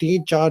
3-4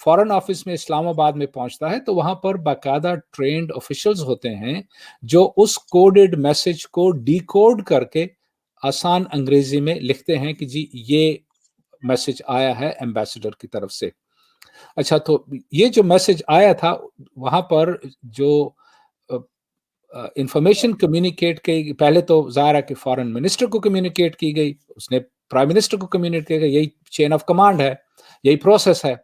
foreign office میں اسلام آباد میں پہنچتا ہے تو وہاں پر باقاعدہ ٹرینڈ آفیشلز ہوتے ہیں جو اس کوڈڈ میسج کو ڈی کوڈ کر کے آسان انگریزی میں لکھتے ہیں کہ جی یہ میسج آیا ہے ایمبیسڈر کی طرف سے. اچھا، تو یہ جو میسج آیا تھا وہاں پر جو انفارمیشن کمیونیکیٹ کی، پہلے تو ظاہر ہے کہ فارن منسٹر کو کمیونیکیٹ کی گئی، اس نے پرائم منسٹر کو کمیونیکیٹ کیا گیا. یہی چین آف کمانڈ ہے، یہی پروسیس ہے.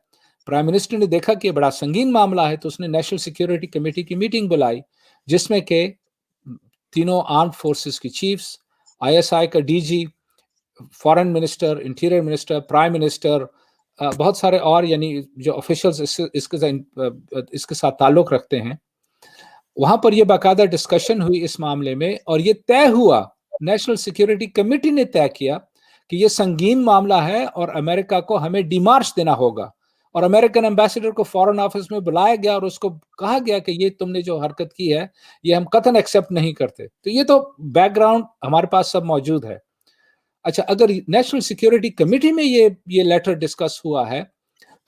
پرائم منسٹر نے دیکھا کہ یہ بڑا سنگین معاملہ ہے تو اس نے نیشنل سیکیورٹی کمیٹی کی میٹنگ بلائی جس میں کہ تینوں آرمڈ فورسز کی چیفز، آئی ایس آئی کا D G, foreign minister, interior minister, prime minister, بہت سارے اور یعنی جو آفیشلز اس کے ساتھ تعلق رکھتے ہیں، وہاں پر یہ باقاعدہ ڈسکشن ہوئی اس معاملے میں اور یہ طے ہوا، نیشنل سیکیورٹی کمیٹی نے طے کیا کہ یہ سنگین معاملہ ہے اور امریکہ کو ہمیں ڈیمارش دینا ہوگا. اور امریکن ایمبیسڈر کو فارن آفس میں بلایا گیا اور اس کو کہا گیا کہ یہ تم نے جو حرکت کی ہے یہ ہم قطعاً ایکسیپٹ نہیں کرتے. تو یہ تو بیک گراؤنڈ ہمارے پاس سب موجود ہے. اچھا، اگر نیشنل سیکیورٹی کمیٹی میں یہ لیٹر ڈسکس ہوا ہے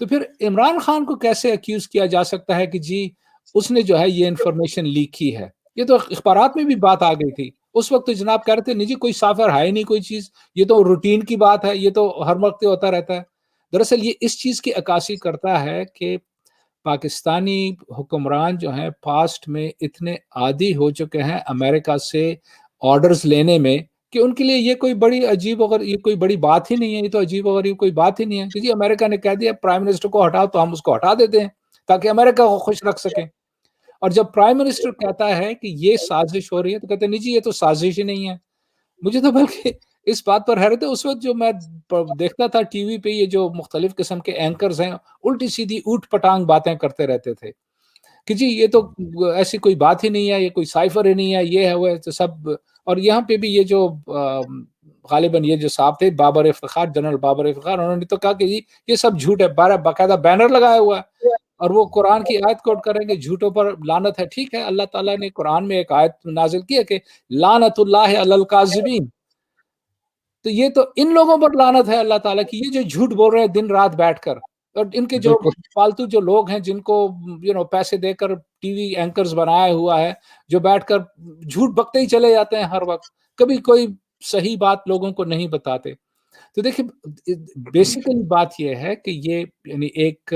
تو پھر عمران خان کو کیسے اکیوز کیا جا سکتا ہے کہ جی اس نے جو ہے یہ انفارمیشن لیک کی ہے؟ یہ تو اخبارات میں بھی بات آ گئی تھی اس وقت. تو جناب کہہ رہے تھے نہیں جی کوئی سافر ہے ہی نہیں کوئی چیز، یہ تو روٹین کی بات ہے، یہ تو ہر وقت ہوتا رہتا ہے. دراصل یہ اس چیز کی عکاسی کرتا ہے کہ پاکستانی حکمران جو ہیں پاسٹ میں اتنے عادی ہو چکے ہیں امریکہ سے آرڈرز لینے میں کہ ان کے لیے یہ کوئی بڑی عجیب وغیرہ یہ کوئی بڑی بات ہی نہیں ہے. یہ تو عجیب وغیرہ کوئی بات ہی نہیں ہے کہ جی امریکہ نے کہہ دیا پرائم منسٹر کو ہٹاؤ تو ہم اس کو ہٹا دیتے ہیں تاکہ امریکہ کو خوش رکھ سکیں. اور جب پرائم منسٹر کہتا ہے کہ یہ سازش ہو رہی ہے تو کہتے ہیں نہیں جی یہ تو سازش ہی نہیں ہے. مجھے تو بلکہ اس بات پر حیرت ہے، اس وقت جو میں دیکھتا تھا ٹی وی پہ یہ جو مختلف قسم کے اینکرز ہیں الٹی سیدھی اوٹ پٹانگ باتیں کرتے رہتے تھے کہ جی یہ تو ایسی کوئی بات ہی نہیں ہے، یہ کوئی سائفر ہی نہیں ہے، یہ ہے وہ ہے تو سب. اور یہاں پہ بھی یہ جو غالباً یہ جو صاحب تھے بابر افتخار، جنرل بابر افتخار، انہوں نے تو کہا کہ جی یہ سب جھوٹ ہے، باقاعدہ بینر لگایا ہوا ہے اور وہ قرآن کی آیت کوٹ کریں گے جھوٹوں پر لعنت ہے. ٹھیک ہے، اللہ تعالیٰ نے قرآن میں ایک آیت نازل کی ہے کہ لعنت اللہ علی الکاذبین، تو یہ تو ان لوگوں پر لعنت ہے اللہ تعالیٰ کی، یہ جو جھوٹ بول رہے ہیں دن رات بیٹھ کر، اور ان کے جو بالکل فالتو جو لوگ ہیں جن کو پیسے دے کر ٹی وی اینکرز بنایا ہوا ہے، جو بیٹھ کر جھوٹ بکتے ہی چلے جاتے ہیں ہر وقت، کبھی کوئی صحیح بات لوگوں کو نہیں بتاتے. تو دیکھیں بیسیکلی بات یہ ہے کہ یہ یعنی ایک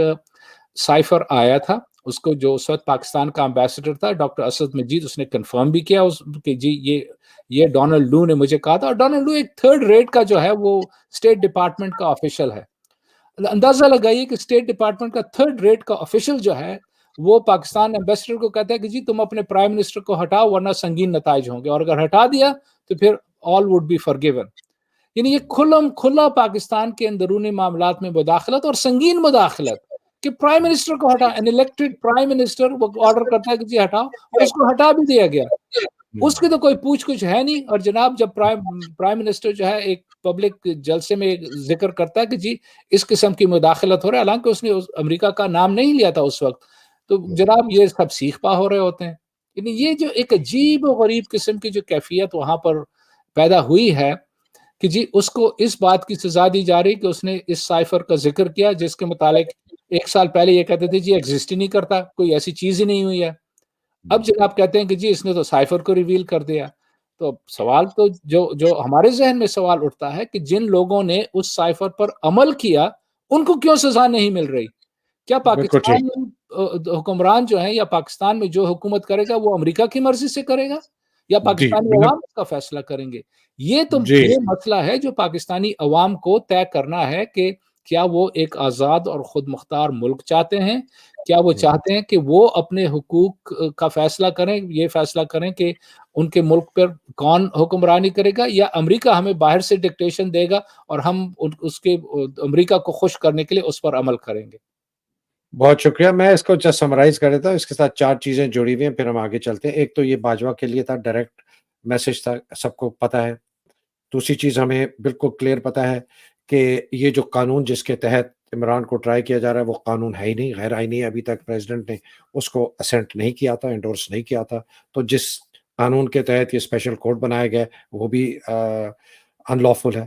سائفر آیا تھا، اس کو جو اس وقت پاکستان کا امبیسڈر تھا ڈاکٹر اسد مجید، اس نے کنفرم بھی کیا کہ جی یہ ڈونلڈ لو نے مجھے کہا تھا. اور ڈونلڈ لو ایک تھرڈ ریٹ کا جو ہے وہ اسٹیٹ ڈپارٹمنٹ کا آفیشل ہے. اندازہ لگائیے کہ اسٹیٹ ڈپارٹمنٹ کا تھرڈ ریٹ کا آفیشل جو ہے وہ پاکستان ایمبیسڈر کو کہتا ہے کہ جی تم اپنے پرائم منسٹر کو ہٹاؤ ورنہ سنگین نتائج ہوں گے، اور اگر ہٹا دیا تو پھر آل وڈ بی فارگیون. یعنی یہ کھلا پاکستان کے اندرونی معاملات میں مداخلت اور سنگین مداخلت کہ پرائم منسٹر کو ہٹا، ان الیکٹڈ پرائم منسٹر وہ آرڈر کرتا ہے کہ جی ہٹاؤ، اس کو ہٹا بھی دیا گیا، اس کی تو کوئی پوچھ کچھ ہے نہیں. اور جناب جب پرائم منسٹر جو ہے ایک پبلک جلسے میں ذکر کرتا ہے کہ جی اس قسم کی مداخلت ہو رہا ہے، حالانکہ اس نے امریکہ کا نام نہیں لیا تھا اس وقت، تو جناب یہ سب سیخ پا ہو رہے ہوتے ہیں. یعنی یہ جو ایک عجیب و غریب قسم کی جو کیفیت وہاں پر پیدا ہوئی ہے کہ جی اس کو اس بات کی سزا دی جا رہی کہ اس نے اس سائفر کا ذکر کیا جس کے متعلق 1 سال پہلے یہ کہتے تھے جی ایگزسٹ ہی نہیں کرتا، کوئی ایسی چیز ہی نہیں ہوئی ہے. اب جناب کہتے ہیں کہ جی اس نے تو سائفر کو ریویل کر دیا. تو سوال تو جو ہمارے ذہن میں سوال اٹھتا ہے کہ جن لوگوں نے اس سائفر پر عمل کیا ان کو کیوں سزا نہیں مل رہی؟ کیا بالکل ٹھیک. پاکستان میں حکمران جو ہیں یا پاکستان میں جو حکومت کرے گا وہ امریکہ کی مرضی سے کرے گا یا جی پاکستانی عوام اس کا فیصلہ کریں گے؟ یہ تو جی یہ مسئلہ ہے جو پاکستانی عوام کو طے کرنا ہے کہ کیا وہ ایک آزاد اور خود مختار ملک چاہتے ہیں، کیا وہ چاہتے ہیں کہ وہ اپنے حقوق کا فیصلہ کریں، یہ فیصلہ کریں کہ ان کے ملک پر کون حکمرانی کرے گا، یا امریکہ ہمیں باہر سے ڈکٹیشن دے گا اور ہم اس کے امریکہ کو خوش کرنے کے لیے اس پر عمل کریں گے. بہت شکریہ. میں اس کو جسٹ سمرائز کر دیتا ہوں، اس کے ساتھ 4 چیزیں جڑی ہوئی ہیں پھر ہم آگے چلتے ہیں. ایک تو یہ باجوہ کے لیے تھا، ڈائریکٹ میسج تھا، سب کو پتہ ہے. دوسری چیز ہمیں بالکل کلیئر پتہ ہے کہ یہ جو قانون جس کے تحت عمران کو ٹرائی کیا جا رہا ہے وہ قانون ہے ہی نہیں، غیر آئینی ہے. ابھی تک پریزیڈنٹ نے اس کو اسینٹ نہیں کیا تھا، انڈورس نہیں کیا تھا. تو جس قانون کے تحت یہ اسپیشل کورٹ بنایا گیا وہ بھی ان لافل ہے.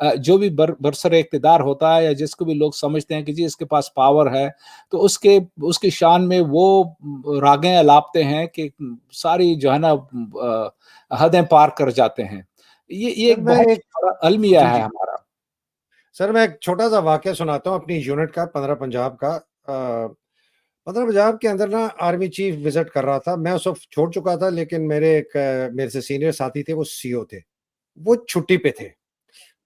جو بھی برسر اقتدار ہوتا ہے یا جس کو بھی لوگ سمجھتے ہیں کہ جی اس کے پاس پاور ہے، تو اس کی شان میں وہ راگیں الاپتے ہیں کہ ساری جو ہے نا حدیں پار کر جاتے ہیں. یہ سر ایک میں بہت ایک بڑا المیہ جی ہے جی ہمارا. سر میں ایک چھوٹا سا واقعہ سناتا ہوں اپنی یونٹ کا، 15 پنجاب کا. 15 پنجاب کے اندر نا آرمی چیف وزٹ کر رہا تھا. میں اس وقت چھوڑ چکا تھا، لیکن میرے سے سینئر ساتھی تھے، وہ سی او تھے، وہ چھٹی پہ تھے.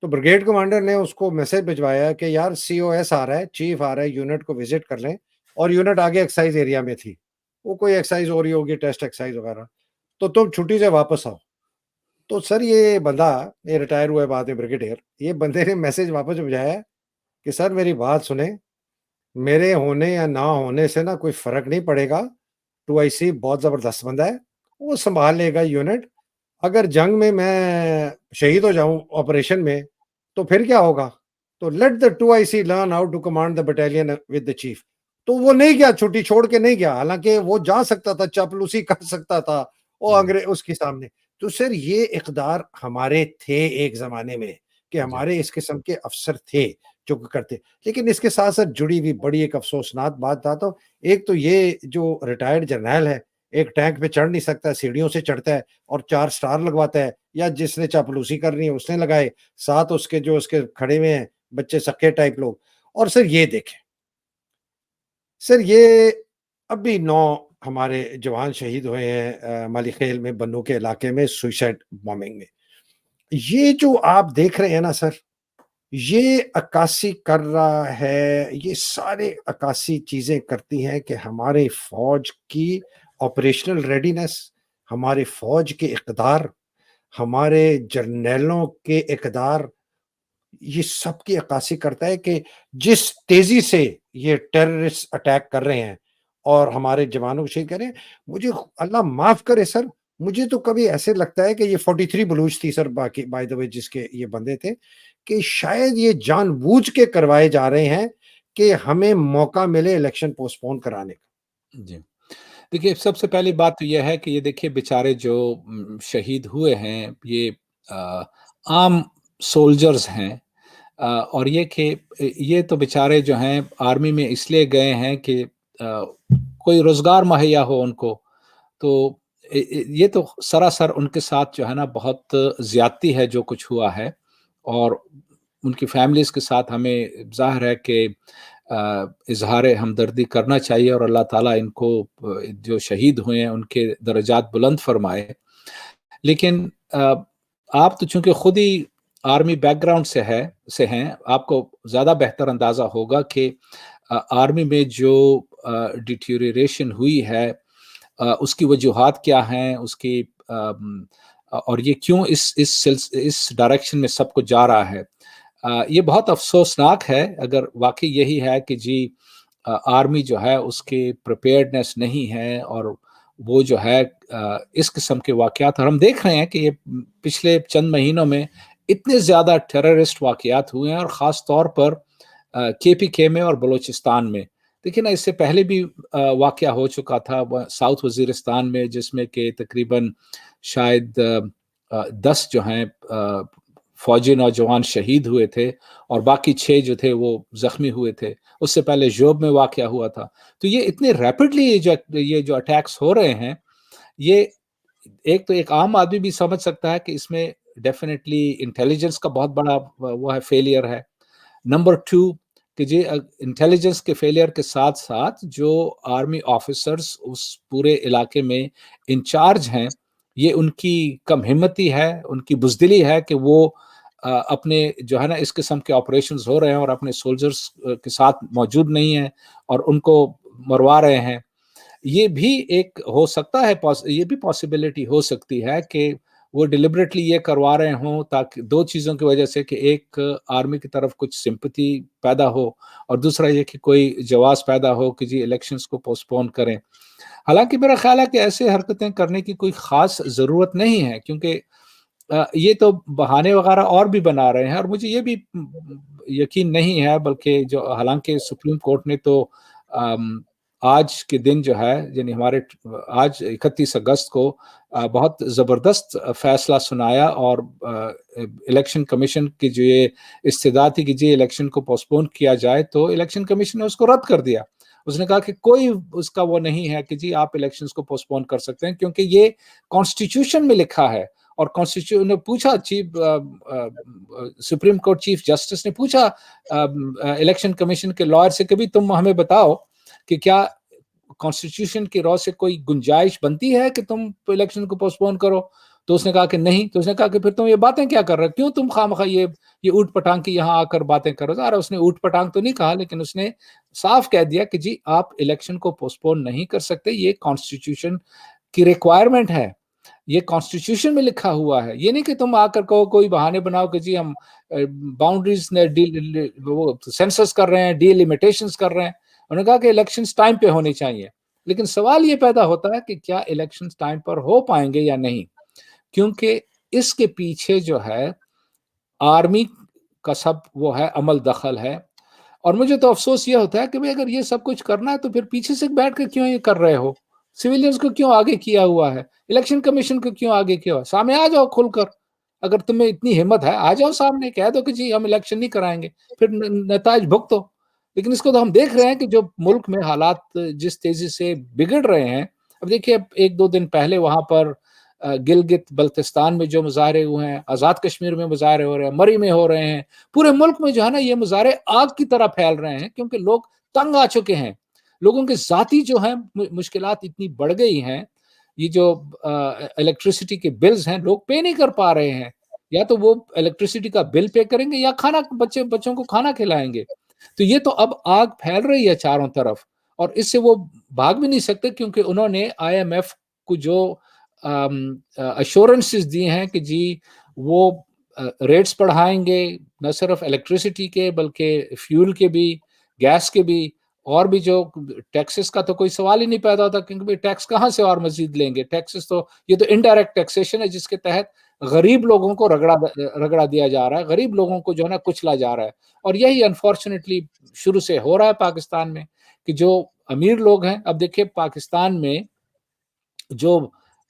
تو بریگیڈ کمانڈر نے اس کو میسج بھجوایا کہ یار سی او ایس آ رہا ہے، چیف آ رہا ہے، یونٹ کو وزٹ کر لیں. اور یونٹ آگے ایکسائز ایریا میں تھی، وہ کوئی ایکسائز ہو رہی ہوگی، ٹیسٹ ایکسائز وغیرہ، تو تم چھٹی سے واپس آؤ. تو سر یہ بندہ، یہ ریٹائر ہوا ہے بعد میں بریگیڈیئر، یہ بندے نے میسج واپس بھیجایا کہ سر میری بات سنیں، میرے ہونے یا نہ ہونے سے نا کوئی فرق نہیں پڑے گا. 2IC بہت زبردست بندہ ہے، وہ سنبھال لے گا یونٹ. اگر جنگ میں شہید ہو جاؤں آپریشن میں تو پھر کیا ہوگا؟ تو let the 2IC learn how to command the battalion with the chief. تو وہ نہیں گیا، چھٹی چھوڑ کے نہیں گیا، حالانکہ وہ جا سکتا تھا، چاپلوسی کر سکتا تھا وہ جی انگریز اس کے سامنے. تو سر یہ اقدار ہمارے تھے ایک زمانے میں، کہ جی ہمارے اس قسم کے افسر تھے جو کرتے. لیکن اس کے ساتھ ساتھ جڑی ہوئی بڑی ایک افسوسناک بات بتاتا ہوں. ایک تو یہ جو ریٹائرڈ جرنیل ہے، ایک ٹینک پہ چڑھ نہیں سکتا، سیڑھیوں سے چڑھتا ہے اور 4 سٹار لگواتا ہے، یا جس نے چاپلوسی کرنی ہے اس نے لگائے، ساتھ اس کے جو اس کے کھڑے ہوئے ہیں بچے سکے ٹائپ لوگ. اور سر یہ دیکھیں، سر یہ اب بھی 9 ہمارے جوان شہید ہوئے ہیں مالی خیل میں، بنو کے علاقے میں، سوئسائڈ بامبنگ میں. یہ جو آپ دیکھ رہے ہیں نا سر، یہ عکاسی کر رہا ہے، یہ سارے عکاسی چیزیں کرتی ہیں کہ ہمارے فوج کی آپریشنل ریڈینس، ہمارے فوج کے اقدار، ہمارے جرنیلوں کے اقدار، یہ سب کی عکاسی کرتا ہے کہ جس تیزی سے یہ ٹیررسٹ اٹیک کر رہے ہیں اور ہمارے جوانوں کو شہید کر رہے ہیں. مجھے اللہ معاف کرے سر، مجھے تو کبھی ایسے لگتا ہے کہ یہ 43 بلوچ تھی سر، باقی بائی دا وے جس کے یہ بندے تھے، کہ شاید یہ جان بوجھ کے کروائے جا رہے ہیں کہ ہمیں موقع ملے الیکشن پوسٹ پون کرانے کا. جی. دیکھیے سب سے پہلی بات تو یہ ہے کہ یہ دیکھیے بیچارے جو شہید ہوئے ہیں یہ عام سولجرز ہیں، اور یہ کہ یہ تو بیچارے جو ہیں آرمی میں اس لیے گئے ہیں کہ کوئی روزگار مہیا ہو ان کو. تو یہ تو سراسر ان کے ساتھ جو ہے نا بہت زیادتی ہے جو کچھ ہوا ہے، اور ان کی فیملیز کے ساتھ ہمیں ظاہر ہے کہ اظہار ہمدردی کرنا چاہیے، اور اللہ تعالیٰ ان کو جو شہید ہوئے ہیں ان کے درجات بلند فرمائے. لیکن آپ تو چونکہ خود ہی آرمی بیک گراؤنڈ سے ہیں، آپ کو زیادہ بہتر اندازہ ہوگا کہ آرمی میں جو ڈیٹیوریشن ہوئی ہے اس کی وجوہات کیا ہیں، اس کی اور یہ کیوں اس ڈائریکشن میں سب کچھ جا رہا ہے. یہ بہت افسوسناک ہے اگر واقعی یہی ہے کہ جی آرمی جو ہے اس کی پریپیئرڈنیس نہیں ہے، اور وہ جو ہے اس قسم کے واقعات، اور ہم دیکھ رہے ہیں کہ یہ پچھلے چند مہینوں میں اتنے زیادہ ٹیررسٹ واقعات ہوئے ہیں، اور خاص طور پر KPK میں اور بلوچستان میں. دیکھیں نا، اس سے پہلے بھی واقعہ ہو چکا تھا ساؤتھ وزیرستان میں، جس میں کہ تقریباً شاید 10 جو ہیں فوجی نوجوان شہید ہوئے تھے، اور باقی 6 جو تھے وہ زخمی ہوئے تھے. اس سے پہلے جوب میں واقعہ ہوا تھا. تو یہ اتنے ریپڈلی یہ جو اٹیکس ہو رہے ہیں، یہ ایک تو ایک عام آدمی بھی سمجھ سکتا ہے کہ اس میں ڈیفینیٹلی انٹیلیجنس کا بہت بڑا وہ ہے فیلئر ہے. نمبر 2 کہ جی انٹیلیجنس کے فیلئر کے ساتھ ساتھ جو آرمی آفیسرز اس پورے علاقے میں انچارج ہیں، یہ ان کی کم ہمتی ہے، ان کی بزدلی ہے کہ وہ اپنے جو ہے نا اس قسم کے آپریشنز ہو رہے ہیں اور اپنے سولجرز کے ساتھ موجود نہیں ہیں اور ان کو مروا رہے ہیں. یہ بھی ایک ہو سکتا ہے، یہ بھی پاسبلٹی ہو سکتی ہے کہ وہ ڈیلیبریٹلی یہ کروا رہے ہوں، تاکہ 2 چیزوں کی وجہ سے، کہ ایک آرمی کی طرف کچھ سمپتی پیدا ہو، اور دوسرا یہ کہ کوئی جواز پیدا ہو کہ جی الیکشنز کو پوسٹ پون کریں. حالانکہ میرا خیال ہے کہ ایسے حرکتیں کرنے کی کوئی خاص ضرورت نہیں ہے، کیونکہ یہ تو بہانے وغیرہ اور بھی بنا رہے ہیں. اور مجھے یہ بھی یقین نہیں ہے، بلکہ جو حالانکہ سپریم کورٹ نے تو آج کے دن جو ہے، یعنی ہمارے آج 31 اگست کو بہت زبردست فیصلہ سنایا، اور الیکشن کمیشن کی جو یہ استدعا تھی کہ جی الیکشن کو پوسٹ پون کیا جائے، تو الیکشن کمیشن نے اس کو رد کر دیا. اس نے کہا کہ کوئی اس کا وہ نہیں ہے کہ جی آپ الیکشنز کو پوسٹ پون کر سکتے ہیں، کیونکہ یہ کانسٹیٹیوشن میں لکھا ہے. اور کانسٹیٹیوشن نے پوچھا، سپریم کورٹ چیف جسٹس نے پوچھا الیکشن کمیشن کے لائر سے کہ بھی تم ہمیں بتاؤ کہ کیا کانسٹیٹیوشن کی رو سے کوئی گنجائش بنتی ہے کہ تم الیکشن کو پوسٹ پون کرو. تو اس نے کہا کہ نہیں. تو اس نے کہا کہ پھر تم یہ باتیں کیا کر رہے ہو، کیوں تم خواہ مخواہ یہ اوٹ پٹانگ کی یہاں آ کر باتیں کر رہے ہو. اس نے اوٹ پٹانگ تو نہیں کہا، لیکن اس نے صاف کہہ دیا کہ جی آپ الیکشن کو پوسٹ پون نہیں کر سکتے، یہ کانسٹیٹیوشن کی ریکوائرمنٹ ہے، یہ کانسٹیٹیوشن میں لکھا ہوا ہے. یہ نہیں کہ تم آ کر کہو کوئی بہانے بناؤ کہ جی ہم باؤنڈریز سینسس کر رہے ہیں، ڈی لیمیٹیشنز کر رہے ہیں. انہوں نے کہا کہ الیکشنز ٹائم پہ ہونے چاہیے. لیکن سوال یہ پیدا ہوتا ہے کہ کیا الیکشنز ٹائم پر ہو پائیں گے یا نہیں، کیونکہ اس کے پیچھے جو ہے آرمی کا سب وہ ہے عمل دخل ہے. اور مجھے تو افسوس یہ ہوتا ہے کہ بھئی اگر یہ سب کچھ کرنا ہے تو پھر پیچھے سے بیٹھ کر کیوں یہ کر رہے ہو، سویلینز کو کیوں آگے کیا ہوا ہے، الیکشن کمیشن کو کیوں آگے کیا ہوا. سامنے آ جاؤ کھل کر، اگر تمہیں اتنی ہمت ہے آ جاؤ سامنے، کہہ دو کہ جی ہم الیکشن نہیں کرائیں گے، پھر نتائج بھگتو. لیکن اس کو تو ہم دیکھ رہے ہیں کہ جو ملک میں حالات جس تیزی سے بگڑ رہے ہیں. اب دیکھیے ایک دو دن پہلے وہاں پر گلگت بلتستان میں جو مظاہرے ہوئے ہیں، آزاد کشمیر میں مظاہرے ہو رہے ہیں، مری میں ہو رہے ہیں، پورے ملک میں جو ہے نا یہ مظاہرے آگ کی طرح پھیل رہے ہیں، کیونکہ لوگ تنگ آ چکے ہیں. لوگوں کے ذاتی جو ہیں مشکلات اتنی بڑھ گئی ہیں. یہ جو الیکٹریسٹی کے بلز ہیں لوگ پے نہیں کر پا رہے ہیں، یا تو وہ الیکٹریسٹی کا بل پے کریں گے یا کھانا بچوں کو کھانا کھلائیں گے. تو یہ تو اب آگ پھیل رہی ہے چاروں طرف، اور اس سے وہ بھاگ بھی نہیں سکتے، کیونکہ انہوں نے آئی ایم ایف کو جو ایشورنسز دی ہیں کہ جی وہ ریٹس بڑھائیں گے، نہ صرف الیکٹریسٹی کے بلکہ فیول کے بھی، گیس کے بھی، اور بھی جو ٹیکسز کا تو کوئی سوال ہی نہیں پیدا ہوتا، کیونکہ ٹیکس کہاں سے اور مزید لیں گے. ٹیکسز تو یہ تو انڈائریکٹ ٹیکسیشن ہے، جس کے تحت غریب لوگوں کو رگڑا دیا جا رہا ہے، غریب لوگوں کو جو ہے نا کچلا جا رہا ہے. اور یہی انفارچونیٹلی شروع سے ہو رہا ہے پاکستان میں، کہ جو امیر لوگ ہیں، اب دیکھیے پاکستان میں جو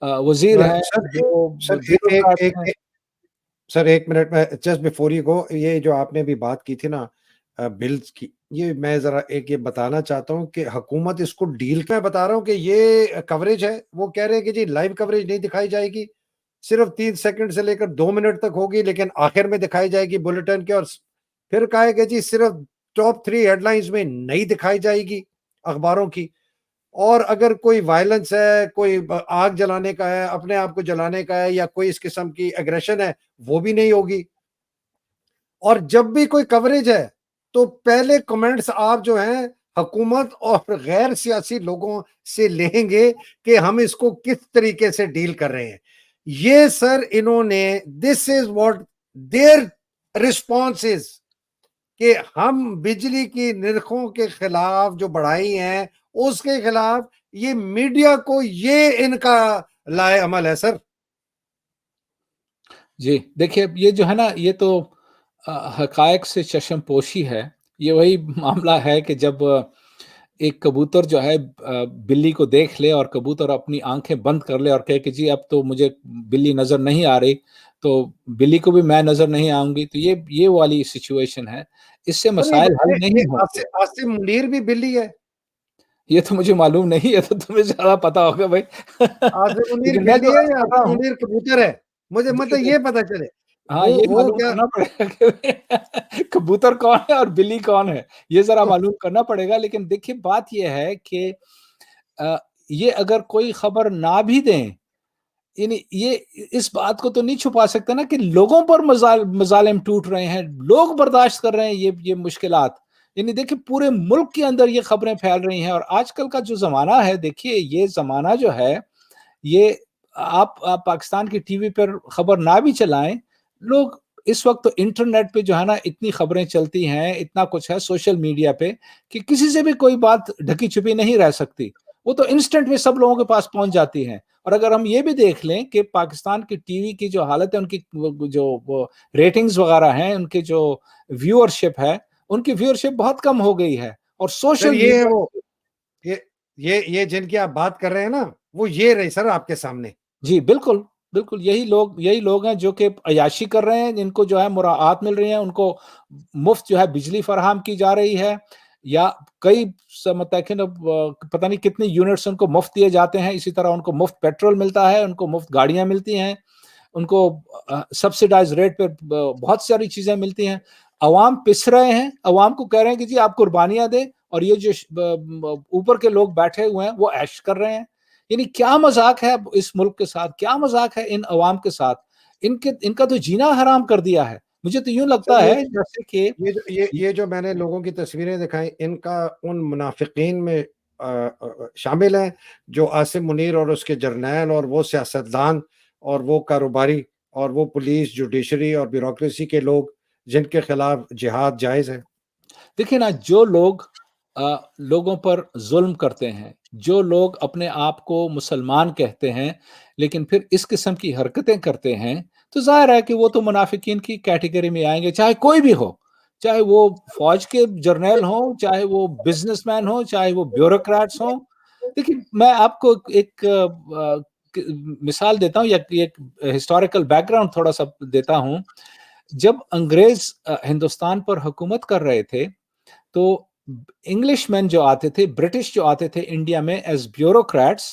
وزیر ہیں، جو بیوروکرات ہیں. سر ایک منٹ میں جسٹ بفور یو گو، یہ جو آپ نے بھی بات کی تھی نا بلز کی، یہ میں ذرا ایک یہ بتانا چاہتا ہوں کہ حکومت اس کو ڈیل میں بتا رہا ہوں کہ یہ کوریج ہے. وہ کہہ رہے ہیں کہ جی لائیو کوریج نہیں دکھائی جائے گی، صرف 3 سیکنڈ سے لے کر 2 منٹ تک ہوگی، لیکن آخر میں دکھائی جائے گی بلیٹن کے. اور پھر کہا ہے کہ جی صرف ٹاپ 3 ہیڈ لائنز میں نہیں دکھائی جائے گی اخباروں کی. اور اگر کوئی وائلنس ہے، کوئی آگ جلانے کا ہے، اپنے آپ کو جلانے کا ہے، یا کوئی اس قسم کی ایگریشن ہے، وہ بھی نہیں ہوگی. اور جب بھی کوئی کوریج ہے تو پہلے کمنٹس آپ جو ہیں حکومت اور غیر سیاسی لوگوں سے لیں گے کہ ہم اس کو کس طریقے سے ڈیل کر رہے ہیں. یہ سر انہوں نے دس is what there response is, کہ ہم بجلی کی نرخوں کے خلاف جو بڑھائی ہیں اس کے خلاف یہ میڈیا کو یہ ان کا لائے عمل ہے. سر جی دیکھیے یہ جو ہے نا یہ تو حقائق سے چشم پوشی ہے. یہ وہی معاملہ ہے کہ جب ایک کبوتر جو ہے بلی کو دیکھ لے اور کبوتر اپنی آنکھیں بند کر لے اور کہے کہ جی اب تو مجھے بلی نظر نہیں آ رہی، تو بلی کو بھی میں نظر نہیں آؤں گی. تو یہ والی سچویشن ہے، اس سے مسائل حل نہیں ہوتے. عاصم منیر بھی بلی ہے. یہ تو مجھے معلوم نہیں ہے، تو تمہیں زیادہ پتا ہوگا بھائی. عاصم منیر لیکن میں جو بلی ہے یا پتا عاصم ہوں، منیر کبوتر ہے، مجھے مطلب یہ پتا چلے ہاں یہ وہ معلوم کیا. کرنا پڑے گا کہ کبوتر کون ہے اور بلی کون ہے، یہ ذرا معلوم کرنا پڑے گا. لیکن دیکھیے بات یہ ہے کہ یہ اگر کوئی خبر نہ بھی دیں، یعنی یہ اس بات کو تو نہیں چھپا سکتا نا کہ لوگوں پر مظالم ٹوٹ رہے ہیں، لوگ برداشت کر رہے ہیں یہ مشکلات. یعنی دیکھیے پورے ملک کے اندر یہ خبریں پھیل رہی ہیں. اور آج کل کا جو زمانہ ہے، دیکھیے یہ زمانہ جو ہے، یہ آپ پاکستان کی ٹی وی پر خبر نہ بھی چلائیں، لوگ اس وقت تو انٹرنیٹ پہ جو ہے نا اتنی خبریں چلتی ہیں، اتنا کچھ ہے سوشل میڈیا پہ، کہ کسی سے بھی کوئی بات ڈھکی چھپی نہیں رہ سکتی. وہ تو انسٹنٹ میں سب لوگوں کے پاس پہنچ جاتی ہیں. اور اگر ہم یہ بھی دیکھ لیں کہ پاکستان کی ٹی وی کی جو حالت ہے، ان کی جو ریٹنگز وغیرہ ہیں، ان کی جو ویورشپ ہے، ان کی ویورشپ بہت کم ہو گئی ہے. اور سر سوشل یہ ہے میڈیا وہ یہ جن کی آپ بات کر رہے ہیں نا، وہ یہ رہی سر آپ کے سامنے. جی بالکل بالکل، یہی لوگ ہیں جو کہ عیاشی کر رہے ہیں، جن کو جو ہے مراعات مل رہی ہیں، ان کو مفت جو ہے بجلی فراہم کی جا رہی ہے، یا کئی متعین پتہ نہیں کتنے یونٹس ان کو مفت دیے جاتے ہیں، اسی طرح ان کو مفت پیٹرول ملتا ہے، ان کو مفت گاڑیاں ملتی ہیں، ان کو سبسڈائز ریٹ پہ بہت ساری چیزیں ملتی ہیں. عوام پس رہے ہیں، عوام کو کہہ رہے ہیں کہ جی آپ قربانیاں دیں، اور یہ جو اوپر کے لوگ بیٹھے ہوئے ہیں وہ عیش کر رہے ہیں. یعنی کیا مذاق ہے اس ملک کے ساتھ، کیا مذاق ہے ان عوام کے ساتھ، ان کا تو جینا حرام کر دیا ہے. مجھے تو یوں سر لگتا ہے جیسے کہ یہ جو میں نے لوگوں کی تصویریں دکھائیں، ان کا ان منافقین میں شامل ہیں جو عاصم منیر اور اس کے جرنیل اور وہ سیاستدان اور وہ کاروباری اور وہ پولیس، جوڈیشری اور بیوروکریسی کے لوگ جن کے خلاف جہاد جائز ہے. دیکھیں نا، جو لوگ لوگوں پر ظلم کرتے ہیں، جو لوگ اپنے آپ کو مسلمان کہتے ہیں لیکن پھر اس قسم کی حرکتیں کرتے ہیں، تو ظاہر ہے کہ وہ تو منافقین کی کیٹیگری میں آئیں گے، چاہے کوئی بھی ہو، چاہے وہ فوج کے جرنیل ہوں، چاہے وہ بزنس مین ہوں، چاہے وہ بیوروکریٹس ہوں. دیکھیں، میں آپ کو ایک مثال دیتا ہوں، یا ایک ہسٹوریکل بیک گراؤنڈ تھوڑا سا دیتا ہوں. جب انگریز ہندوستان پر حکومت کر رہے تھے، تو انگلش مین جو آتے تھے، برٹش جو آتے تھے انڈیا میں ایز بیوروکریٹس،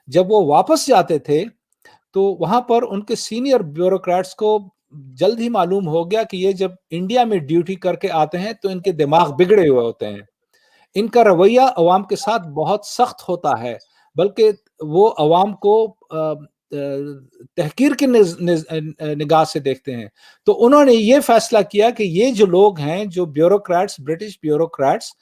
جب وہ واپس جاتے تھے تو وہاں پر ان کے سینئر بیوروکریٹس کو جلد ہی معلوم ہو گیا کہ یہ جب انڈیا میں ڈیوٹی کر کے آتے ہیں تو ان کے دماغ بگڑے ہوئے ہوتے ہیں، ان کا رویہ عوام کے ساتھ بہت سخت ہوتا ہے، بلکہ وہ عوام کو تحقیر کی نگاہ سے دیکھتے ہیں. تو انہوں نے یہ فیصلہ کیا کہ یہ جو لوگ ہیں، جو بیوروکریٹس، برٹش بیوروکریٹس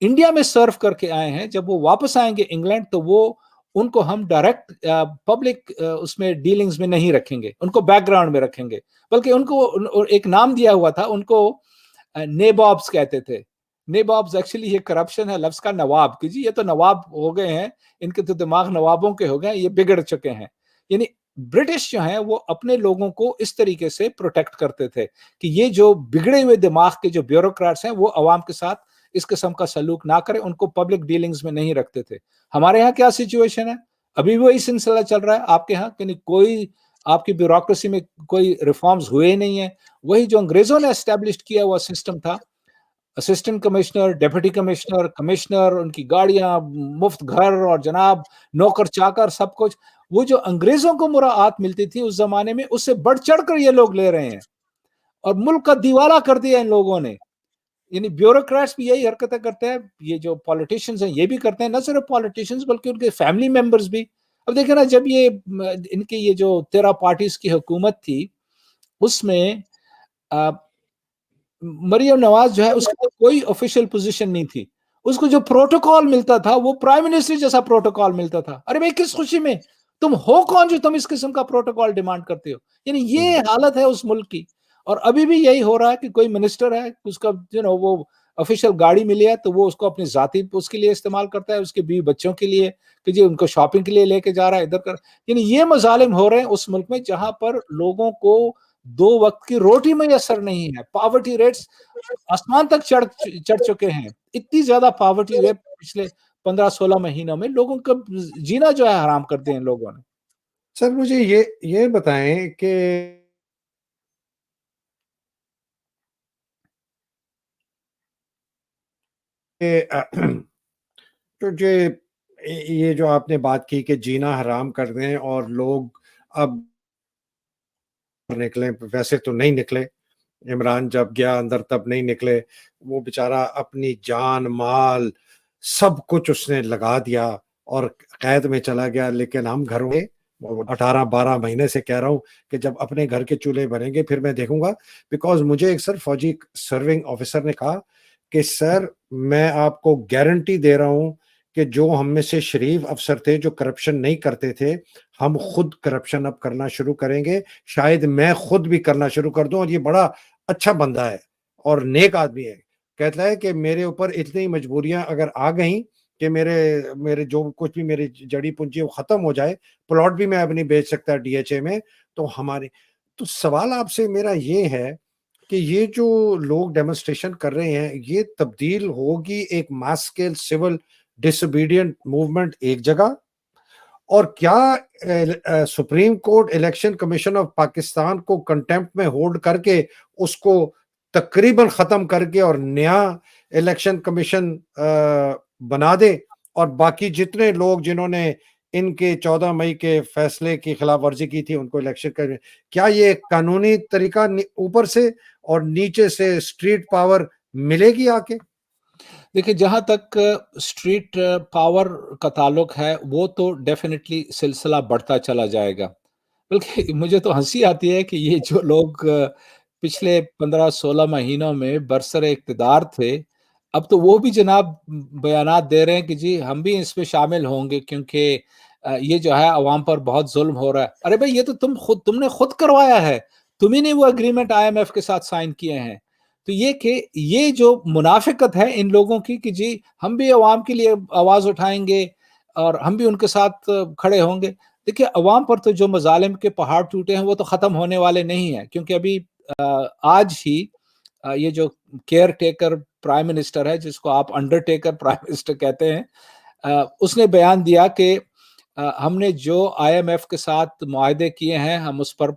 انڈیا میں سرو کر کے آئے ہیں، جب وہ واپس آئیں گے انگلینڈ تو وہ ان کو ہم ڈائریکٹ پبلک اس میں ڈیلنگز میں نہیں رکھیں گے، ان کو بیک گراؤنڈ میں رکھیں گے، بلکہ ان کو ایک نام دیا ہوا تھا، ان کو نیبابز کہتے تھے. نیبابز ایکچولی یہ کرپشن ہے لفظ کا، نواب، کہ جی یہ تو نواب ہو گئے ہیں، ان کے تو دماغ نوابوں کے ہو گئے ہیں، یہ بگڑ چکے ہیں. یعنی برٹش جو ہیں وہ اپنے لوگوں کو اس طریقے سے پروٹیکٹ کرتے تھے کہ یہ جو بگڑے ہوئے دماغ کے جو بیوروکریٹس ہیں وہ عوام کے ساتھ اس قسم کا سلوک نہ کریں، ان کو پبلک ڈیلنگز میں نہیں رکھتے تھے. ہمارے ہاں کیا سچویشن ہے؟ ابھی وہی سلسلہ چل رہا ہے آپ کے ہاں، کہ کوئی آپ کی بیوروکریسی میں کوئی ریفارمز ہوئے ہی نہیں ہیں. وہی جو انگریزوں نے اسٹیبلش کیا ہوا سسٹم تھا، assistant commissioner, deputy commissioner, commissioner, ان کی گاڑیاں، مفت گھر، اور جناب نوکر چاکر سب کچھ، وہ جو انگریزوں کو مراعات ملتی تھی اس زمانے میں، اس سے بڑھ چڑھ کر یہ لوگ لے رہے ہیں، اور ملک کا دیوالا کر دیا ان لوگوں نے. یعنی بیوروکریٹس بھی یہی حرکتیں کرتے ہیں، یہ جو پالیٹیشنز ہیں یہ بھی کرتے ہیں، نہ صرف پالیٹیشنز بلکہ ان کے فیملی ممبرز بھی. اب دیکھیں نا، جب یہ ان کی یہ جو 13 پارٹیز کی حکومت تھی، اس میں مریم نواز جو ہے، اس کی کوئی آفیشیل پوزیشن نہیں تھی، اس کو جو پروٹوکال ملتا تھا وہ پرائم منسٹر جیسا پروٹوکال ملتا تھا. ارے بھائی، کس خوشی میں؟ تم ہو کون جو تم اس قسم کا پروٹوکال ڈیمانڈ کرتے ہو؟ یعنی یہ حالت ہے اس ملک کی. اور ابھی بھی یہی ہو رہا ہے کہ کوئی منسٹر ہے، اس کا وہ آفیشیل گاڑی ملی ہے تو وہ اس کو اپنی ذاتی اس کے لیے استعمال کرتا ہے، اس کے بیوی بچوں کے لیے، کہ جی ان کو شاپنگ کے لیے لے کے جا رہا ہے ادھر کر. یعنی یہ مظالم ہو رہے ہیں اس ملک میں جہاں پر لوگوں کو 2 وقت کی روٹی میسر نہیں ہے. پاورٹی ریٹس آسمان تک چڑھ چکے ہیں. اتنی زیادہ پاورٹی ہوئے پچھلے 15-16 مہینوں میں، لوگوں کا جینا جو ہے حرام کر دیا ان لوگوں نے. سر مجھے یہ بتائیں کہ تو یہ جو آپ نے بات کی کہ جینا حرام کر دیں اور لوگ اب نکلیں، ویسے تو نہیں نکلے، عمران جب گیا اندر تب نہیں نکلے، وہ بیچارہ اپنی جان مال سب کچھ اس نے لگا دیا اور قید میں چلا گیا. لیکن ہم گھروں میں 18-12 مہینے سے کہہ رہا ہوں کہ جب اپنے گھر کے چولہے بنیں گے پھر میں دیکھوں گا. بیکاز مجھے ایک سر فوجی سرونگ آفیسر نے کہا کہ سر میں آپ کو گارنٹی دے رہا ہوں کہ جو ہم میں سے شریف افسر تھے جو کرپشن نہیں کرتے تھے، ہم خود کرپشن اب کرنا شروع کریں گے، شاید میں خود بھی کرنا شروع کر دوں. اور یہ بڑا اچھا بندہ ہے اور نیک آدمی ہے. کہتا ہے کہ میرے اوپر اتنی مجبوریاں اگر آ گئیں کہ میرے جو کچھ بھی میری جڑی پونجی وہ ختم ہو جائے، پلاٹ بھی میں اب نہیں بیچ سکتا ڈی ایچ اے میں، تو تو سوال آپ سے میرا یہ ہے کہ یہ جو لوگ ڈیمونسٹریشن کر رہے ہیں، یہ تبدیل ہوگی ایک ماس اسکیل سول ڈس اوبیڈینٹ موومنٹ ایک جگہ، اور کیا supreme court election commission of Pakistan کو کنٹمپٹ میں ہولڈ کر کے اس کو تقریباً ختم کر کے اور نیا الیکشن کمیشن بنا دے، اور باقی جتنے لوگ جنہوں نے ان کے 14 مئی کے فیصلے کی خلاف ورزی کی تھی ان کو الیکشن کریں؟ کیا یہ قانونی طریقہ اوپر سے اور نیچے سے اسٹریٹ پاور ملے گی آ کے؟ دیکھیں، جہاں تک اسٹریٹ پاور کا تعلق ہے وہ تو ڈیفینیٹلی سلسلہ بڑھتا چلا جائے گا، بلکہ مجھے تو ہنسی آتی ہے کہ یہ جو لوگ پچھلے 15-16 مہینوں میں برسر اقتدار تھے، اب تو وہ بھی جناب بیانات دے رہے ہیں کہ جی ہم بھی اس میں شامل ہوں گے، کیونکہ یہ جو ہے عوام پر بہت ظلم ہو رہا ہے۔ ارے بھائی، یہ تو تم نے خود کروایا ہے، تم ہی نے وہ اگریمنٹ IMF کے ساتھ سائن کیے ہیں۔ تو یہ جو منافقت ہے ان لوگوں کی کہ جی ہم بھی عوام کے لیے آواز اٹھائیں گے اور ہم بھی ان کے ساتھ کھڑے ہوں گے۔ دیکھیے، عوام پر تو جو مظالم کے پہاڑ ٹوٹے ہیں وہ تو ختم ہونے والے نہیں ہیں، کیونکہ ابھی آج ہی یہ جو کیئر ٹیکر پرائم منسٹر ہے، جس کو آپ انڈر ٹیکر پرائم منسٹر کہتے ہیں، اس نے بیان دیا کہ ہم نے جو IMF کے ساتھ معاہدے کیے ہیں ہم اس پر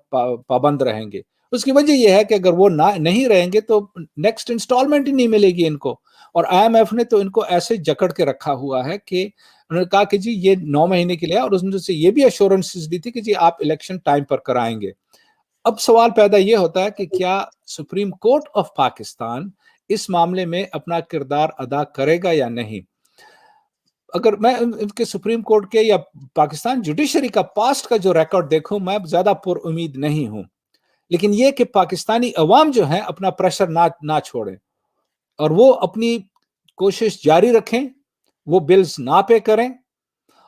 پابند رہیں گے۔ اس کی وجہ یہ ہے کہ اگر وہ نہیں رہیں گے تو نیکسٹ انسٹالمنٹ ہی نہیں ملے گی ان کو، اور IMF نے تو ان کو ایسے جکڑ کے رکھا ہوا ہے کہ انہوں نے کہا کہ جی یہ 9 مہینے کے لیے، اور اس نے سے یہ بھی ایشورنسز دی تھی کہ جی آپ الیکشن ٹائم پر کرائیں گے۔ اب سوال پیدا یہ ہوتا ہے کہ کیا سپریم کورٹ آف پاکستان اس معاملے میں اپنا کردار ادا کرے گا یا نہیں؟ اگر میں ان کے سپریم کورٹ کے یا پاکستان جوڈیشری کا پاسٹ کا جو ریکارڈ دیکھوں، میں زیادہ پر امید نہیں ہوں، لیکن یہ کہ پاکستانی عوام جو ہیں اپنا پریشر نہ چھوڑیں اور وہ اپنی کوشش جاری رکھیں، وہ بلز نہ پے کریں،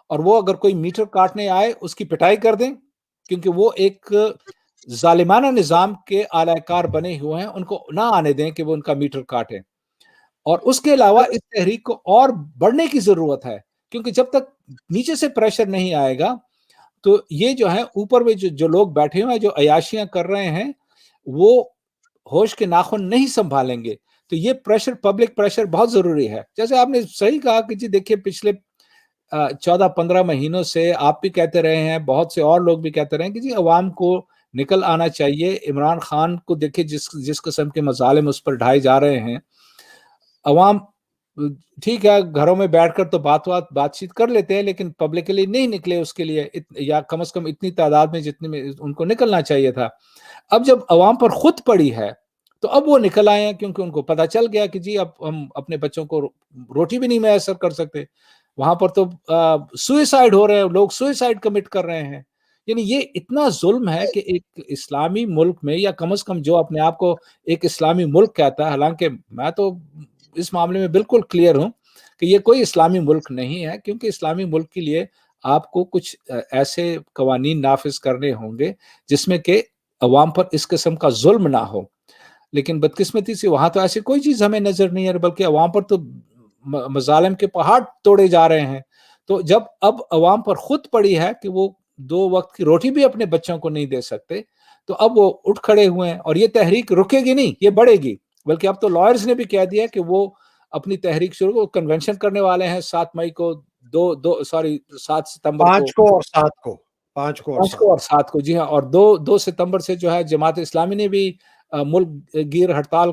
اور وہ اگر کوئی میٹر کاٹنے آئے اس کی پٹائی کر دیں، کیونکہ وہ ایک ظالمانہ نظام کے اعلی کار بنے ہوئے ہیں، ان کو نہ آنے دیں کہ وہ ان کا میٹر کاٹیں۔ اور اس کے علاوہ اس تحریک کو اور بڑھنے کی ضرورت ہے، کیونکہ جب تک نیچے سے پریشر نہیں آئے گا تو یہ جو ہے اوپر میں جو لوگ بیٹھے ہوئے ہیں، جو عیاشیاں کر رہے ہیں، وہ ہوش کے ناخن نہیں سنبھالیں گے۔ تو یہ پریشر، پبلک پریشر بہت ضروری ہے۔ جیسے آپ نے صحیح کہا کہ جی دیکھیے، پچھلے 14-15 مہینوں سے آپ بھی کہتے رہے ہیں، بہت سے اور لوگ بھی کہتے رہے ہیں کہ جی عوام کو نکل آنا چاہیے۔ عمران خان کو دیکھیں، جس قسم کے مظالم اس پر ڈھائے جا رہے ہیں، عوام ٹھیک ہے گھروں میں بیٹھ کر تو بات چیت کر لیتے ہیں، لیکن پبلکلی نہیں نکلے اس کے لیے، یا کم از کم اتنی تعداد میں جتنے میں ان کو نکلنا چاہیے تھا۔ اب جب عوام پر خود پڑی ہے تو اب وہ نکل آئے ہیں، کیونکہ ان کو پتہ چل گیا کہ جی اب ہم اپنے بچوں کو روٹی بھی نہیں میسر کر سکتے۔ وہاں پر تو سوئسائڈ ہو رہے ہیں، لوگ سوئسائڈ کمٹ کر رہے ہیں۔ یعنی یہ اتنا ظلم ہے کہ ایک اسلامی ملک میں، یا کم از کم جو اپنے آپ کو ایک اسلامی ملک کہتا ہے، حالانکہ میں تو اس معاملے میں بالکل کلیئر ہوں کہ یہ کوئی اسلامی ملک نہیں ہے، کیونکہ اسلامی ملک کے لیے آپ کو کچھ ایسے قوانین نافذ کرنے ہوں گے جس میں کہ عوام پر اس قسم کا ظلم نہ ہو۔ لیکن بدقسمتی سے وہاں تو ایسی کوئی چیز ہمیں نظر نہیں ہے، بلکہ عوام پر تو مظالم کے پہاڑ توڑے جا رہے ہیں۔ تو جب اب عوام پر خود پڑی ہے کہ وہ 2 وقت کی روٹی بھی اپنے بچوں کو نہیں دے سکتے، تو اب وہ اٹھ کھڑے ہوئے ہیں، اور یہ تحریک رکے گی نہیں، یہ بڑھے گی۔ بلکہ اب تو لائرز نے بھی کہہ دیا کہ وہ اپنی تحریک شروع کنونشن کرنے والے ہیں 7 مئی کو، 7 ستمبر 5 کو، کو اور 7 کو، 5 کو اور 5 7 کو اور 7 کو، جی ہاں، اور 2 ستمبر سے جو ہے جماعت اسلامی نے بھی ملک گیر ہڑتال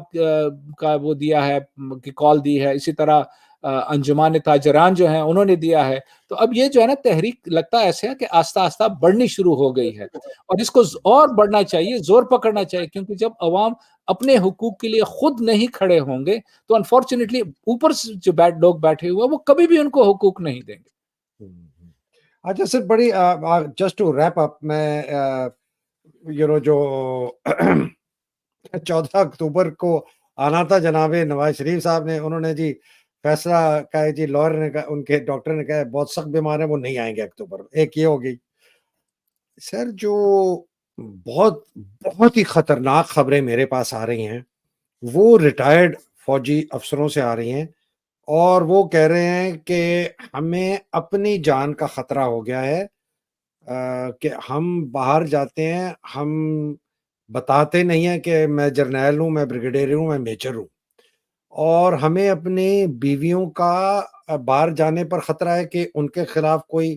کا وہ دیا ہے کہ کال دی ہے، اسی طرح انجمان تاجران جو ہیں انہوں نے دیا ہے۔ تو اب یہ جو ہے نا تحریک لگتا ہے ایسے ہے کہ آہستہ آہستہ بڑھنی شروع ہو گئی ہے، اور اس کو اور بڑھنا چاہیے، زور پکڑنا چاہیے، کیونکہ جب عوام اپنے حقوق کے لیے خود نہیں کھڑے ہوں گے تو انفارچونیٹلی اوپر سے جو لوگ بیٹھے ہوئے وہ کبھی بھی ان کو حقوق نہیں دیں گے۔ اچھا سر، بڑی جسٹ ٹو ریپ اپ، میں جو 14 اکتوبر کو آنا تھا جناب نواز شریف صاحب نے، انہوں نے جی فیصلہ کہا جی، لائر نے کہا، ان کے ڈاکٹر نے کہا بہت سخت بیمار ہے، وہ نہیں آئیں گے اکتوبر میں۔ ایک یہ ہو گئی سر، جو بہت بہت ہی خطرناک خبریں میرے پاس آ رہی ہیں، وہ ریٹائرڈ فوجی افسروں سے آ رہی ہیں، اور وہ کہہ رہے ہیں کہ ہمیں اپنی جان کا خطرہ ہو گیا ہے، کہ ہم باہر جاتے ہیں، ہم بتاتے نہیں ہیں کہ میں جرنیل ہوں، میں بریگیڈیئر ہوں، میں میجر ہوں، اور ہمیں اپنی بیویوں کا باہر جانے پر خطرہ ہے کہ ان کے خلاف کوئی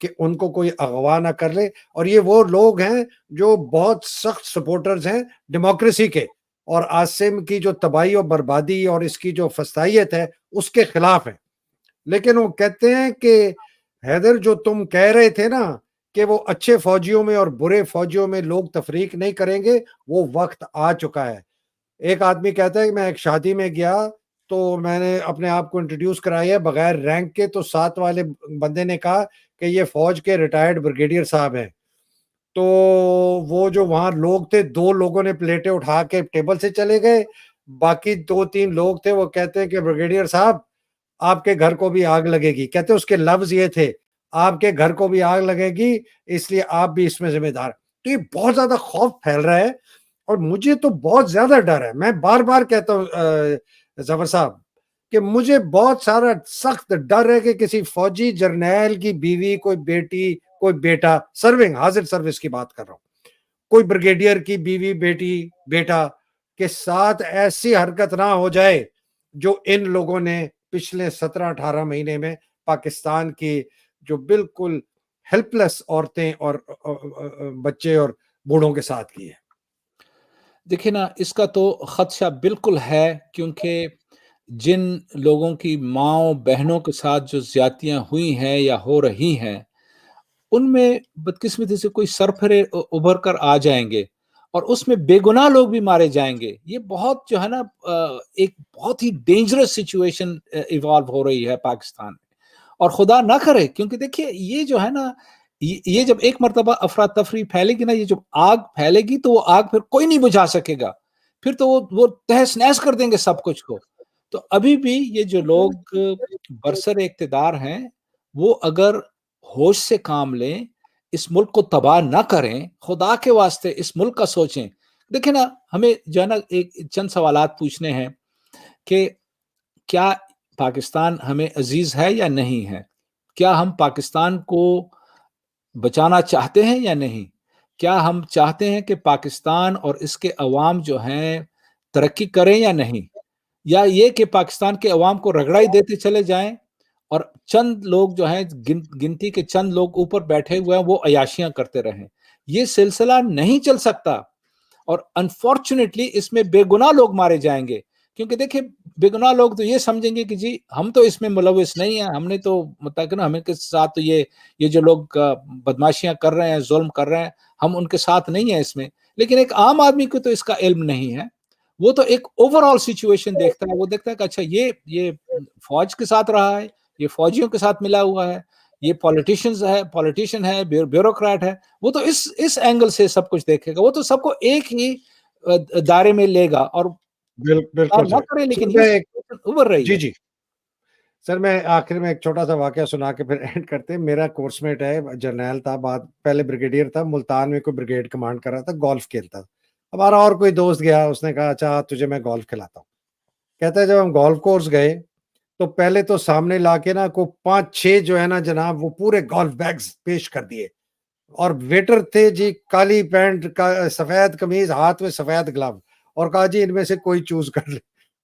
کہ ان کو کوئی اغوا نہ کر لے، اور یہ وہ لوگ ہیں جو بہت سخت سپورٹرز ہیں ڈیموکریسی کے، اور عاصم کی جو تباہی اور بربادی اور اس کی جو فسطائیت ہے اس کے خلاف ہیں۔ لیکن وہ کہتے ہیں کہ حیدر جو تم کہہ رہے تھے نا کہ وہ اچھے فوجیوں میں اور برے فوجیوں میں لوگ تفریق نہیں کریں گے، وہ وقت آ چکا ہے۔ ایک آدمی کہتا ہے کہ میں ایک شادی میں گیا تو میں نے اپنے آپ کو انٹروڈیوس کرایا بغیر رینک کے، تو ساتھ والے بندے نے کہا کہ یہ فوج کے ریٹائرڈ بریگیڈیئر صاحب ہیں۔ تو وہ جو وہاں لوگ تھے، 2 لوگوں نے پلیٹیں اٹھا کے ٹیبل سے چلے گئے، باقی 2-3 لوگ تھے، وہ کہتے ہیں کہ بریگیڈیئر صاحب آپ کے گھر کو بھی آگ لگے گی، کہتے اس کے لفظ یہ تھے، آپ کے گھر کو بھی آگ لگے گی، اس لیے آپ بھی اس میں ذمہ دار۔ تو یہ بہت زیادہ خوف پھیل رہا ہے، اور مجھے تو بہت زیادہ ڈر ہے۔ میں بار بار کہتا ہوں ظفر صاحب کہ مجھے بہت سارا سخت ڈر ہے کہ کسی فوجی جرنیل کی بیوی، کوئی بیٹی، کوئی بیٹا، سرونگ حاضر سروس کی بات کر رہا ہوں، کوئی بریگیڈیئر کی بیوی، بیٹی، بیٹا کے ساتھ ایسی حرکت نہ ہو جائے جو ان لوگوں نے پچھلے 17-18 مہینے میں پاکستان کی جو بالکل ہیلپ لیس عورتیں اور بچے اور بوڑھوں کے ساتھ کی ہے۔ دیکھیں نا، اس کا تو خدشہ بالکل ہے، کیونکہ جن لوگوں کی ماؤں بہنوں کے ساتھ جو زیادتیاں ہوئی ہیں یا ہو رہی ہیں، ان میں بدقسمتی سے کوئی سرفرے ابھر کر آ جائیں گے، اور اس میں بے گناہ لوگ بھی مارے جائیں گے۔ یہ بہت جو ہے نا ایک بہت ہی ڈینجرس سچویشن ایوالو ہو رہی ہے پاکستان میں، اور خدا نہ کرے، کیونکہ دیکھیے یہ جو ہے نا، یہ جب ایک مرتبہ افراتفری پھیلے گی نا، یہ جب آگ پھیلے گی تو وہ آگ پھر کوئی نہیں بجھا سکے گا، پھر تو وہ تہس نہس کر دیں گے سب کچھ کو۔ تو ابھی بھی یہ جو لوگ برسر اقتدار ہیں، وہ اگر ہوش سے کام لیں، اس ملک کو تباہ نہ کریں، خدا کے واسطے اس ملک کا سوچیں۔ دیکھیں نا، ہمیں جو ہے نا ایک چند سوالات پوچھنے ہیں کہ کیا پاکستان ہمیں عزیز ہے یا نہیں ہے؟ کیا ہم پاکستان کو بچانا چاہتے ہیں یا نہیں؟ کیا ہم چاہتے ہیں کہ پاکستان اور اس کے عوام جو ہیں ترقی کریں یا نہیں؟ یا یہ کہ پاکستان کے عوام کو رگڑائی دیتے چلے جائیں، اور چند لوگ جو ہیں، گنتی کے چند لوگ اوپر بیٹھے ہوئے ہیں، وہ عیاشیاں کرتے رہیں؟ یہ سلسلہ نہیں چل سکتا، اور انفارچونیٹلی اس میں بے گناہ لوگ مارے جائیں گے، کیونکہ دیکھیں بے گناہ لوگ تو یہ سمجھیں گے کہ جی ہم تو اس میں ملوث نہیں ہیں، ہم نے تو مطلب ہمیں کے ساتھ تو یہ جو لوگ بدماشیاں کر رہے ہیں، ظلم کر رہے ہیں، ہم ان کے ساتھ نہیں ہیں اس میں۔ لیکن ایک عام آدمی کو تو اس کا علم نہیں ہے، وہ تو ایک اوور آل سچویشن دیکھتا ہے، وہ دیکھتا ہے کہ اچھا یہ فوج کے ساتھ رہا ہے، یہ فوجیوں کے ساتھ ملا ہوا ہے، یہ پولیٹیشین ہے، بیوروکریٹ ہے، وہ تو اس اینگل سے سب کچھ دیکھے گا، وہ تو سب کو ایک ہی دائرے میں لے گا، اور بالکل نہ سر۔ کرے، سر لیکن میں یہ ابھر رہی جی ہے۔ جی سر، میں آخر میں ایک چھوٹا سا واقعہ سنا کے پھر اینڈ کرتے ہیں۔ میرا کورس میٹ ہے، جرنیل تھا، پہلے بریگیڈیئر تھا، ملتان میں کوئی بریگیڈ کمانڈ کر رہا تھا، گولف کھیلتا تھا۔ ہمارا اور کوئی دوست گیا، اس نے کہا اچھا تجھے میں گولف کھلاتا ہوں۔ کہتا ہے جب ہم گولف کورس گئے تو پہلے تو سامنے لا کے نا کو 5-6 جو ہے نا جناب وہ پورے گولف بیگز پیش کر دیے، اور ویٹر تھے جی، کالی پینٹ کا سفید قمیض، ہاتھ میں سفید گلو، اور کہا جی ان میں سے کوئی چوز کر لے۔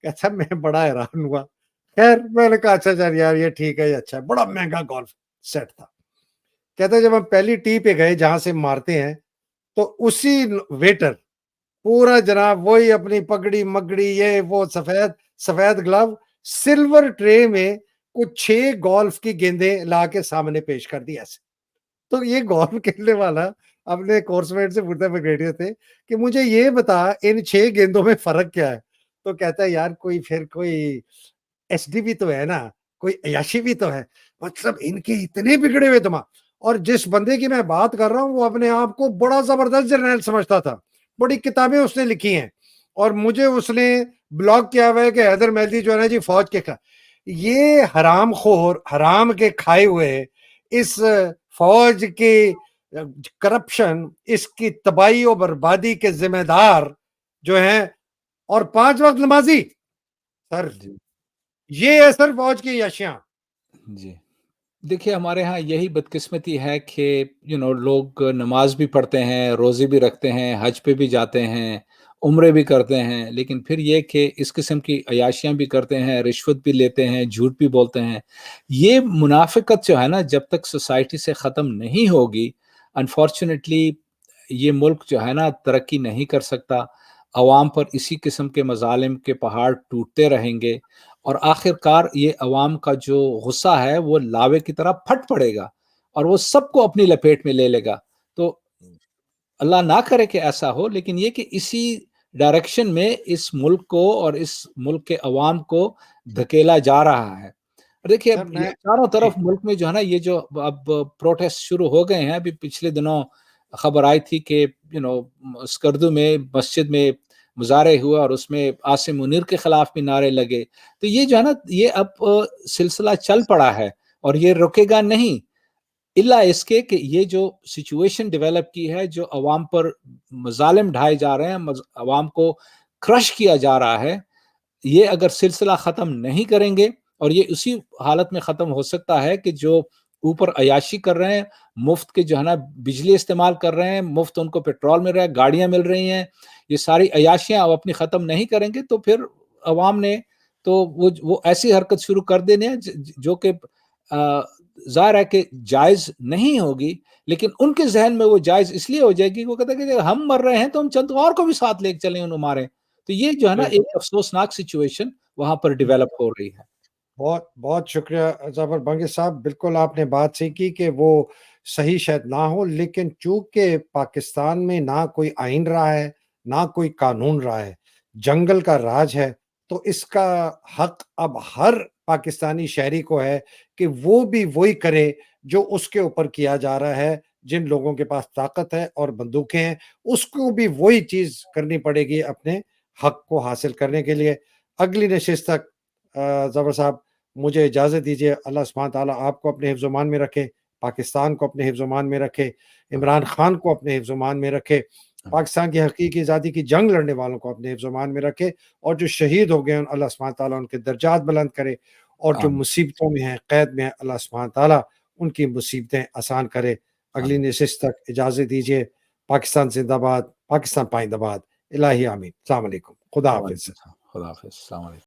کہتا میں بڑا حیران ہوا۔ خیر میں نے کہا اچھا چل یار یہ ٹھیک ہے، یہ اچھا ہے، بڑا مہنگا گولف سیٹ تھا۔ کہتا ہے جب ہم پہلی ٹی پہ گئے جہاں سے مارتے ہیں، تو اسی ویٹر پورا جناب وہی اپنی پگڑی مگڑی یہ وہ سفید گلو، سلور ٹرے میں کچھ 6 گولف کی گیندیں لا کے سامنے پیش کر دی ایسے۔ تو یہ گولف کھیلنے والا اپنے کورس میٹ سے پوچھتا بریگیڈیئر تھے کہ مجھے یہ بتا ان 6 گیندوں میں فرق کیا ہے؟ تو کہتا ہے یار کوئی ایس ڈی بھی تو ہے نا، کوئی عیاشی بھی تو ہے، مطلب ان کے اتنے بگڑے ہوئے دماغ۔ اور جس بندے کی میں بات کر رہا ہوں وہ اپنے آپ کو بڑا زبردست جرنیل سمجھتا تھا، بڑی کتابیں اس نے لکھی ہیں، اور مجھے اس نے بلاگ کیا ہوا ہے کہ حیدر مہدی جو ہے نا جی فوج کے یہ حرام خور، حرام کے کھائے ہوئے، اس فوج کی کرپشن، اس کی تباہی و بربادی کے ذمہ دار جو ہیں، اور 5 وقت نمازی سر، جی یہ ہے سر فوج کی عیاشیاں۔ جی دیکھیے، ہمارے ہاں یہی بدقسمتی ہے کہ لوگ نماز بھی پڑھتے ہیں، روزے بھی رکھتے ہیں، حج پہ بھی جاتے ہیں، عمرے بھی کرتے ہیں، لیکن پھر یہ کہ اس قسم کی عیاشیاں بھی کرتے ہیں، رشوت بھی لیتے ہیں، جھوٹ بھی بولتے ہیں. یہ منافقت جو ہے نا، جب تک سوسائٹی سے ختم نہیں ہوگی، انفارچونیٹلی یہ ملک جو ہے نا ترقی نہیں کر سکتا. عوام پر اسی قسم کے مظالم کے پہاڑ ٹوٹتے رہیں گے، اور آخر کار یہ عوام کا جو غصہ ہے وہ لاوے کی طرح پھٹ پڑے گا اور وہ سب کو اپنی لپیٹ میں لے لے گا. تو اللہ نہ کرے کہ ایسا ہو، لیکن یہ کہ اسی ڈائریکشن میں اس ملک کو اور اس ملک کے عوام کو دھکیلا جا رہا ہے. دیکھیے سر میں چاروں جی طرف ملک میں جو ہے نا یہ جو اب پروٹیسٹ شروع ہو گئے ہیں. ابھی پچھلے دنوں خبر آئی تھی کہ اسکردو میں مسجد میں مظاہرے ہوئے اور اس میں عاصم منیر کے خلاف بھی نعرے لگے. تو یہ جو ہے نا یہ اب سلسلہ چل پڑا ہے اور یہ رکے گا نہیں، الا اس کے کہ یہ جو سچویشن ڈیولپ کی ہے، جو عوام پر مظالم ڈھائے جا رہے ہیں، عوام کو کرش کیا جا رہا ہے، یہ اگر سلسلہ ختم نہیں کریں گے، اور یہ اسی حالت میں ختم ہو سکتا ہے کہ جو اوپر عیاشی کر رہے ہیں، مفت کے جو ہے نا بجلی استعمال کر رہے ہیں، مفت ان کو پیٹرول مل رہا ہے، گاڑیاں مل رہی ہیں، یہ ساری عیاشیاں اب اپنی ختم نہیں کریں گے تو پھر عوام نے تو وہ ایسی حرکت شروع کر دینے ہیں جو کہ ظاہر ہے کہ جائز نہیں ہوگی، لیکن ان کے ذہن میں وہ جائز اس لیے ہو جائے گی، وہ کہتے ہیں کہ ہم مر رہے ہیں تو ہم چند اور کو بھی ساتھ لے کے چلیں انہوں ماریں. تو یہ جو ہے نا بالکل ایک افسوسناک سچویشن وہاں پر ڈیولپ ہو رہی ہے. بہت بہت شکریہ ظفر بنگی صاحب. بالکل آپ نے بات صحیح کی کہ وہ صحیح شاید نہ ہو، لیکن چونکہ پاکستان میں نہ کوئی آئین رہا ہے نہ کوئی قانون رہا ہے، جنگل کا راج ہے، تو اس کا حق اب ہر پاکستانی شہری کو ہے کہ وہ بھی وہی کرے جو اس کے اوپر کیا جا رہا ہے. جن لوگوں کے پاس طاقت ہے اور بندوقیں ہیں، اس کو بھی وہی چیز کرنی پڑے گی اپنے حق کو حاصل کرنے کے لیے. اگلی نشست تک ظفر صاحب مجھے اجازت دیجیے. اللہ سبحانہ تعالیٰ آپ کو اپنے حفظ و امان میں رکھے، پاکستان کو اپنے حفظ و امان میں رکھے، عمران خان کو اپنے حفظ و امان میں رکھے، پاکستان کی حقیقی آزادی کی جنگ لڑنے والوں کو اپنے حفظ و امان میں رکھے، اور جو شہید ہو گئے ہیں اللہ سبحانہ تعالیٰ ان کے درجات بلند کرے، اور جو آمین. مصیبتوں میں ہیں، قید میں ہیں، اللہ سبحانہ تعالیٰ ان کی مصیبتیں آسان کرے. اگلی آمین. نشست تک اجازت دیجیے. پاکستان زندہ باد، پاکستان پائندہ باد. الہی آمین. السلام علیکم. خدا حافظ. خدا حافظ. السلام علیکم.